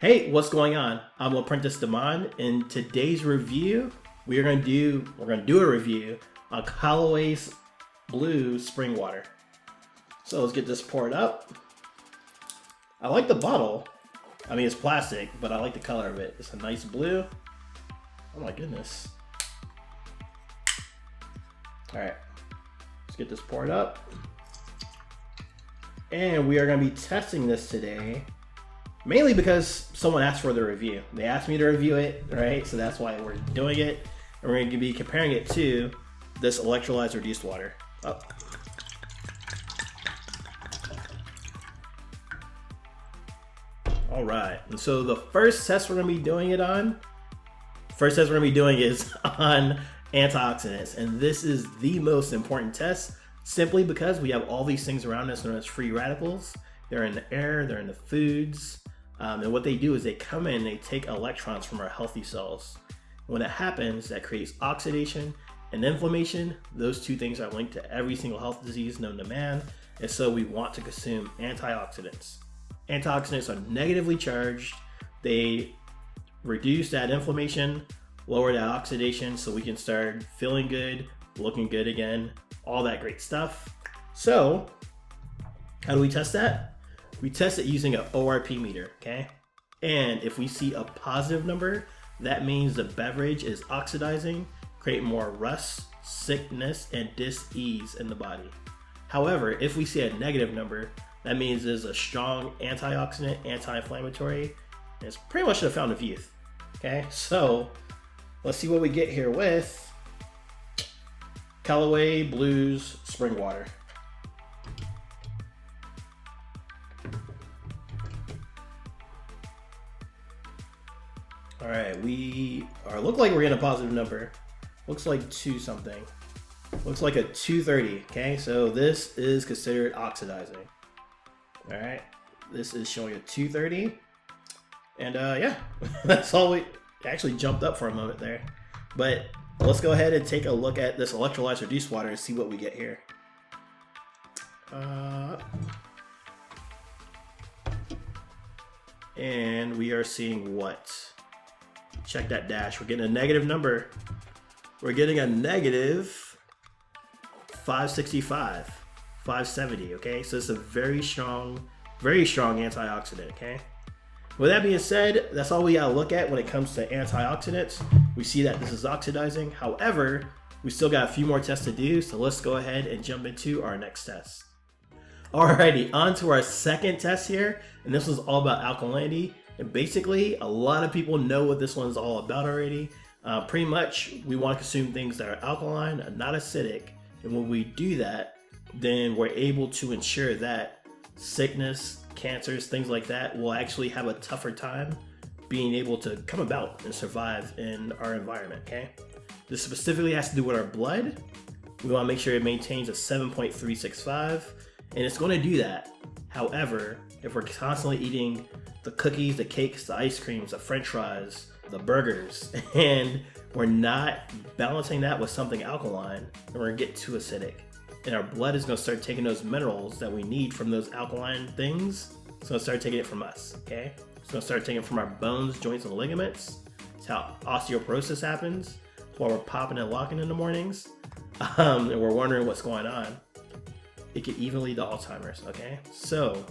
Hey, what's going on? I'm Apprentice Damon. In today's review, we're gonna do a review on Callaway's Blue Spring Water. So let's get this poured up. I like the bottle. I mean, it's plastic, but I like the color of it. It's a nice blue. Oh my goodness. All right, let's get this poured up. And we are gonna be testing this today. Mainly because someone asked for the review. They asked me to review it, right? So that's why we're doing it. And we're going to be comparing it to this electrolyte reduced water. Oh. All right. And so the first test we're going to be doing it on, is on antioxidants. And this is the most important test simply because we have all these things around us known as free radicals. They're in the air, they're in the foods. And what they do is they come in and they take electrons from our healthy cells. When it happens, that creates oxidation and inflammation. Those two things are linked to every single health disease known to man. And so we want to consume antioxidants. Antioxidants are negatively charged. They reduce that inflammation, lower that oxidation so we can start feeling good, looking good again, all that great stuff. So how do we test that? We test it using an ORP meter, okay? And if we see a positive number, that means the beverage is oxidizing, creating more rust, sickness, and dis-ease in the body. However, if we see a negative number, that means it's a strong antioxidant, anti-inflammatory, and it's pretty much the fountain of youth, okay? So let's see what we get here with Callaway Blues Spring Water. All right, we look like we're getting a positive number. Looks like 2 something. Looks like a 230, okay? So this is considered oxidizing. All right, this is showing a 230. And yeah, that's all we actually jumped up for a moment there. But let's go ahead and take a look at this electrolyte reduced water and see what we get here. And we are seeing what? Check that dash. We're getting a negative number. We're getting a negative 565, 570. Okay, so it's a very strong antioxidant. Okay. With that being said, that's all we gotta look at when it comes to antioxidants. We see that this is oxidizing. However, we still got a few more tests to do. So let's go ahead and jump into our next test. Alrighty, on to our second test here, and this was all about alkalinity. And basically, a lot of people know what this one's all about already. Pretty much, we want to consume things that are alkaline and not acidic. And when we do that, then we're able to ensure that sickness, cancers, things like that will actually have a tougher time being able to come about and survive in our environment, okay? This specifically has to do with our blood. We want to make sure it maintains a 7.365, and it's going to do that. However, if we're constantly eating the cookies, the cakes, the ice creams, the french fries, the burgers, and we're not balancing that with something alkaline, then we're gonna get too acidic. And our blood is gonna start taking those minerals that we need from those alkaline things. It's gonna start taking it from us, okay? It's gonna start taking it from our bones, joints, and ligaments. It's how osteoporosis happens. It's why we're popping and locking in the mornings. And we're wondering what's going on. It could even lead to Alzheimer's, okay? So,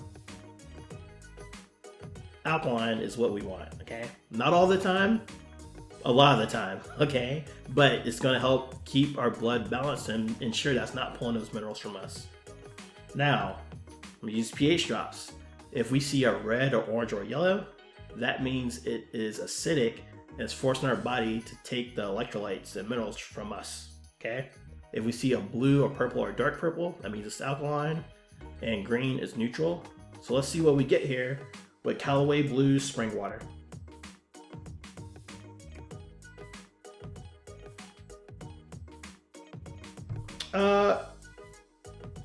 alkaline is what we want, okay? Not all the time, a lot of the time, okay? But it's gonna help keep our blood balanced and ensure that's not pulling those minerals from us. Now, we use pH drops. If we see a red or orange or yellow, that means it is acidic and it's forcing our body to take the electrolytes and minerals from us, okay? If we see a blue or purple or dark purple, that means it's alkaline, and green is neutral. So let's see what we get here with Callaway Blue Spring Water.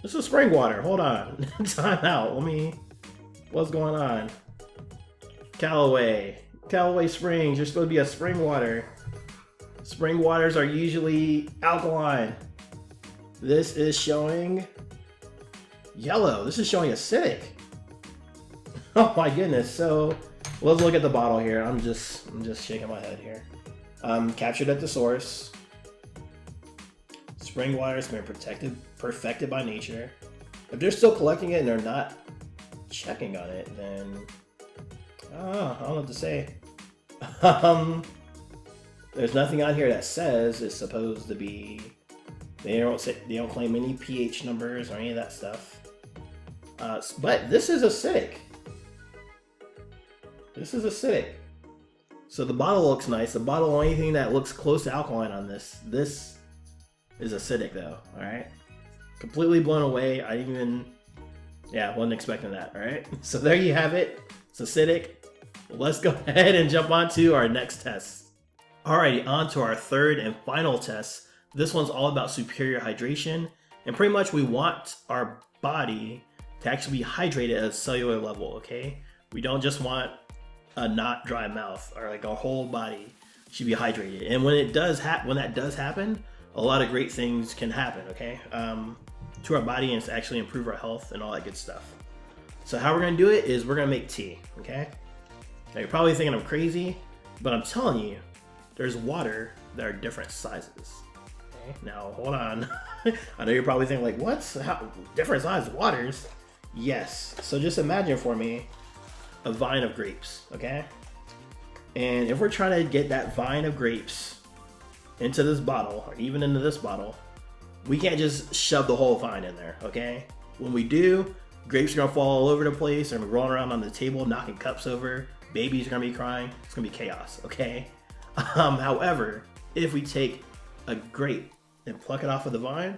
This is spring water. Hold on. Time out. What's going on? Callaway Springs. You're supposed to be a spring water. Spring waters are usually alkaline. This is showing yellow. This is showing acidic. Oh my goodness. So let's look at the bottle here. I'm just shaking my head here. Captured at the source. Spring water has been perfected by nature. If they're still collecting it and they're not checking on it, then I don't know what to say. There's nothing on here that says it's supposed to be. They don't claim any pH numbers or any of that stuff. But this is acidic. This is acidic. So the bottle looks nice. The bottle, only thing that looks close to alkaline on this is acidic though. All right. Completely blown away. I didn't even, wasn't expecting that. All right. So there you have it. It's acidic. Let's go ahead and jump on to our next test. Alrighty, on to our third and final test. This one's all about superior hydration. And pretty much we want our body to actually be hydrated at a cellular level, okay? We don't just want a not dry mouth, or like our whole body should be hydrated. And when that does happen, a lot of great things can happen, okay? To our body, and to actually improve our health and all that good stuff. So how we're gonna do it is we're gonna make tea, okay? Now you're probably thinking I'm crazy, but I'm telling you, there's water that are different sizes. Okay? Now hold on. I know you're probably thinking like, what? How, different size waters? Yes. So just imagine for me a vine of grapes, okay? And if we're trying to get that vine of grapes into this bottle, or even into this bottle, we can't just shove the whole vine in there, okay? When we do, grapes are gonna fall all over the place, and we're rolling around on the table, knocking cups over. Babies are gonna be crying. It's gonna be chaos, okay? However, if we take a grape and pluck it off of the vine,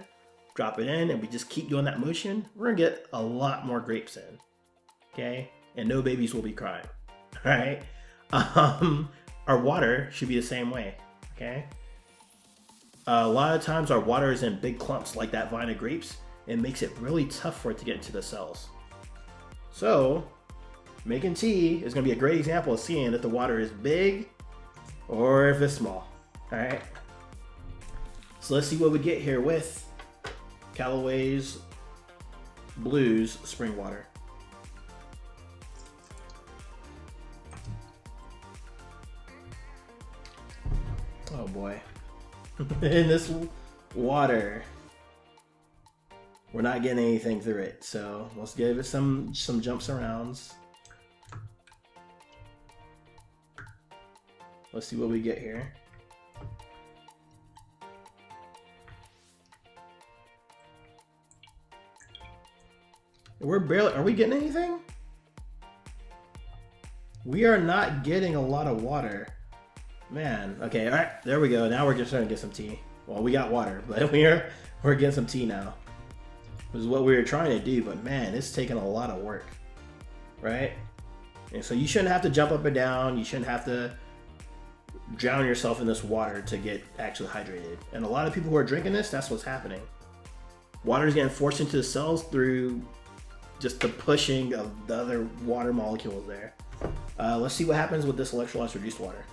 drop it in, and we just keep doing that motion, we're gonna get a lot more grapes in, okay? And no babies will be crying, all right? Our water should be the same way, okay? A lot of times our water is in big clumps like that vine of grapes. It makes it really tough for it to get into the cells. So making tea is going to be a great example of seeing if the water is big or if it's small. All right. So let's see what we get here with Callaway's Blues spring water. Oh boy. In this water, we're not getting anything through it. So let's give it some jumps arounds. Let's see what we get here. Are we getting anything? We are not getting a lot of water. Man, okay, all right, there we go. Now we're just starting to get some tea. Well, we got water, but we're getting some tea now. This is what we were trying to do, but man, it's taking a lot of work, right? And so you shouldn't have to jump up and down. You shouldn't have to drown yourself in this water to get actually hydrated. And a lot of people who are drinking this, that's what's happening. Water is getting forced into the cells through just the pushing of the other water molecules there. Let's see what happens with this electrolyte reduced water.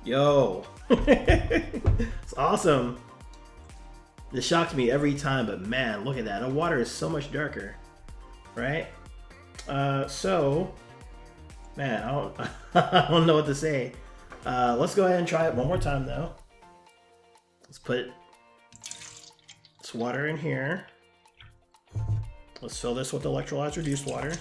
Yo, it's awesome. This shocks me every time, but man, look at that. The water is so much darker, right? So, man, I don't know what to say. Let's go ahead and try it one more time though. Let's put this water in here. Let's fill this with electrolytes reduced water.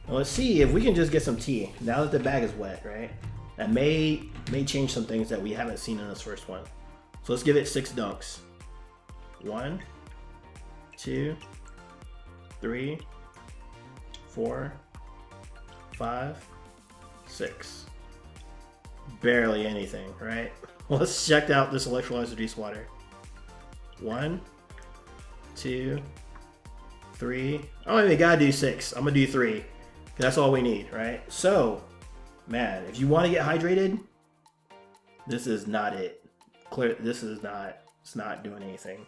Now let's see if we can just get some tea now that the bag is wet, right? That may change some things that we haven't seen in this first one. So let's give it 6 dunks. 1, 2, 3, 4, 5, 6. Barely anything, right? Let's check out this electrolytes reduced water. 1, 2, 3. I don't even gotta do 6. I'm gonna do 3. That's all we need, right? So, man, if you want to get hydrated, this is not it. This is not. It's not doing anything.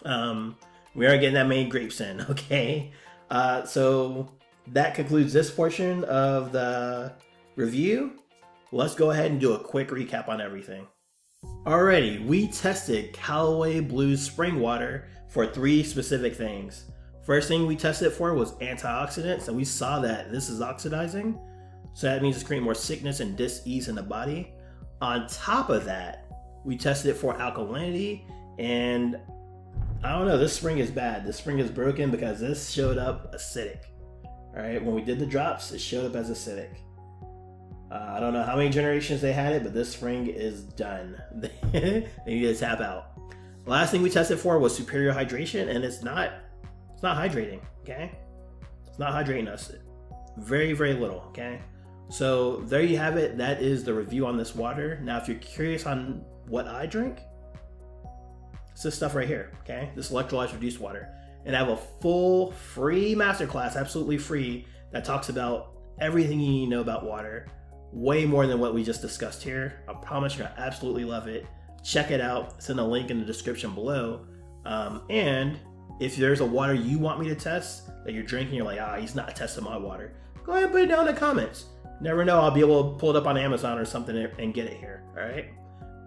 We aren't getting that many grapes in, okay? So that concludes this portion of the review. Let's go ahead and do a quick recap on everything. Alrighty, we tested Callaway Blues spring water for 3 specific things. First thing we tested for was antioxidants, and we saw that this is oxidizing. So that means it's creating more sickness and dis-ease in the body. On top of that, we tested it for alkalinity, and I don't know, this spring is bad. This spring is broken because this showed up acidic. All right, when we did the drops, it showed up as acidic. I don't know how many generations they had it, but this spring is done. They need to tap out. The last thing we tested for was superior hydration, and it's not hydrating, okay? It's not hydrating us. Very, very little, okay? So there you have it. That is the review on this water. Now, if you're curious on what I drink, it's this stuff right here, okay? This electrolyte reduced water. And I have a full free masterclass, absolutely free, that talks about everything you need to know about water. Way more than what we just discussed here. I promise you're gonna absolutely love it. Check it out. Send a link in the description below. And if there's a water you want me to test that you're drinking, you're like, he's not testing my water, go ahead and put it down in the comments. Never know, I'll be able to pull it up on Amazon or something and get it here. All right.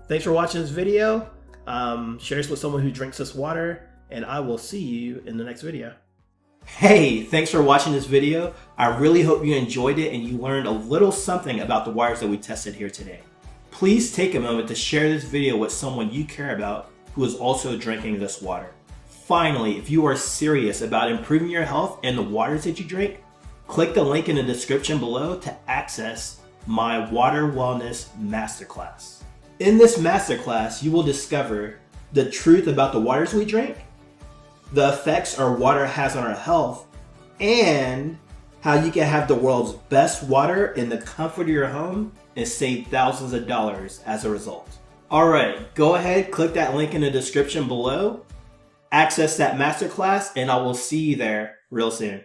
Thanks for watching this video. Share this with someone who drinks this water, and I will see you in the next video. Hey, thanks for watching this video. I really hope you enjoyed it and you learned a little something about the waters that we tested here today. Please take a moment to share this video with someone you care about who is also drinking this water. Finally, if you are serious about improving your health and the waters that you drink, click the link in the description below to access my Water Wellness Masterclass. In this masterclass, you will discover the truth about the waters we drink, the effects our water has on our health, and how you can have the world's best water in the comfort of your home and save thousands of dollars as a result. All right, go ahead, click that link in the description below, access that masterclass, and I will see you there real soon.